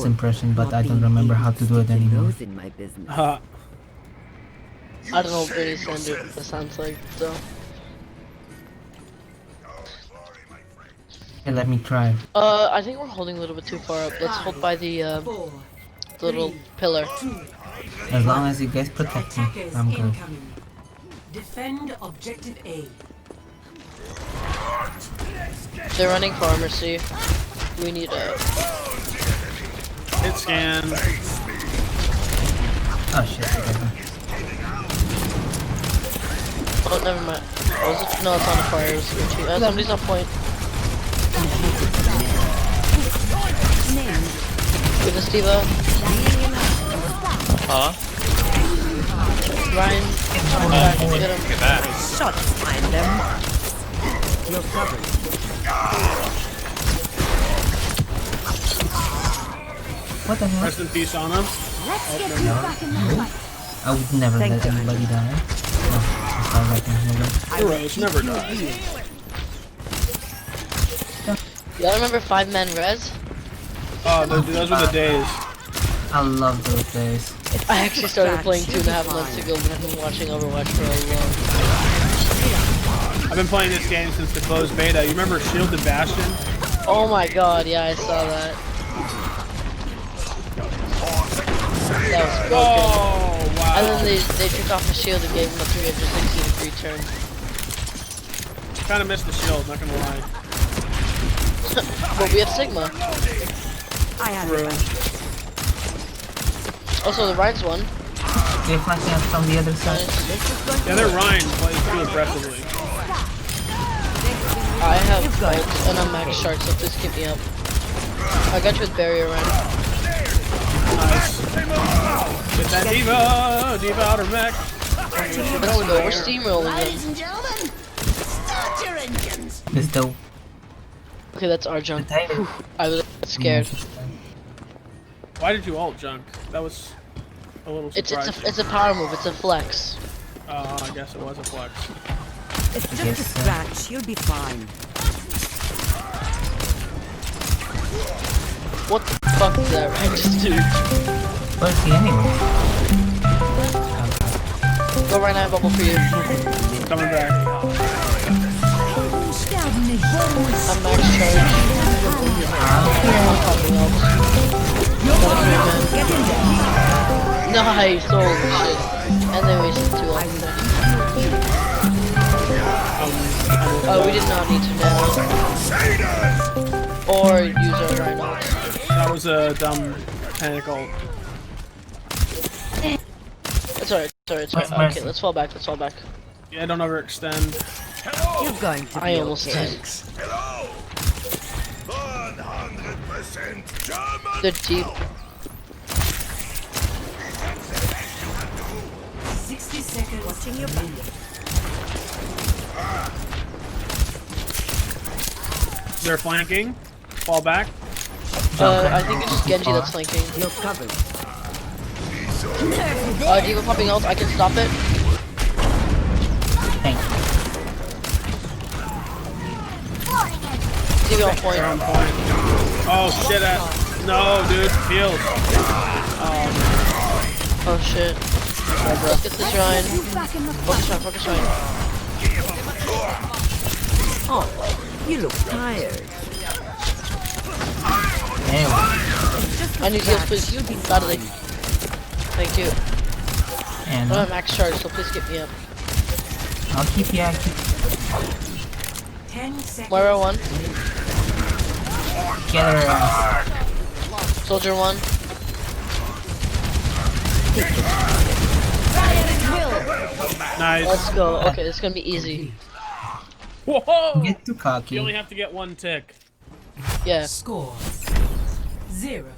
Chris impression, but I don't remember how to do it anymore. I don't know what Bernie Sanders sounds like, so. Okay, let me try. I think we're holding a little bit too far up. Let's hold by the little pillar. As long as you guys protect me, I'm good. Defend objective A. They're running pharmacy. We need a hit scan. Oh shit. Oh, never mind. Oh, is it? No, it's on the fire. Somebody's on point. With the Steva. Huh? Ryan, get him. Look at that. Shots find their marks. You're covered. What the hell? Rest in peace on him. Let's get you back in the fight. I would never let anybody die. Heroes never die. Y'all remember 5-man res? Oh, those were the days. I love those days. I actually started playing 2.5 months ago, but I've been watching Overwatch for a long time. I've been playing this game since the closed beta. You remember Shielded Bastion? Oh my god, yeah, I saw that. That was broken. Oh, wow. And then they took off the shield and gave him a 360 free turn. Kind of missed the shield, not gonna lie. But we have Sigma. I have True. Also, the Ryan's one. They're flashing out from the other side. Yeah, their Ryan plays too aggressively. I have bolts and I'm max shark, so please keep me up. I got you with barrier Ryan. Nice. Get that Diva out of mech. Let's go, we're steamrolling them. This dope. Okay, that's our junk. The title. I was scared. Why did you ult junk? That was a little surprising. It's a power move, it's a flex. Oh, I guess it was a flex. It's just a scratch. You'll be fine. What the fuck did that Ryan just do? Where's he anyway? Go Ryan, I have bubble for you. Coming back. I'm max charge. I'm popping ult. Nice, holy shit. And they wasted 2 ults. Oh, we did not need to now. Or use our Rhino. That was a dumb panic ult. It's alright, it's alright. Okay, let's fall back, Yeah, don't overextend. You're going to be I almost okay. did. They're deep. 60 seconds. Watching your back. They're flanking. Fall back. I think it's just Genji that's flanking. You're covered. Diva popping ult, I can stop it. Thank you. Diva on point. They're on point. Oh shit! No, dude. Heals. Oh shit. Let's get this Ryan. Focus Ryan. Oh, you look tired. Anyway. I need heals, please. Badly. Thank you. And I'm at max charge, so please get me up. I'll keep you active. 10 seconds. Moira 1. Get her ass. Soldier 1. Nice. Let's go. Okay, this is gonna be easy. Whoa! Get too cocky. You only have to get 1 tick. Yeah. Score 0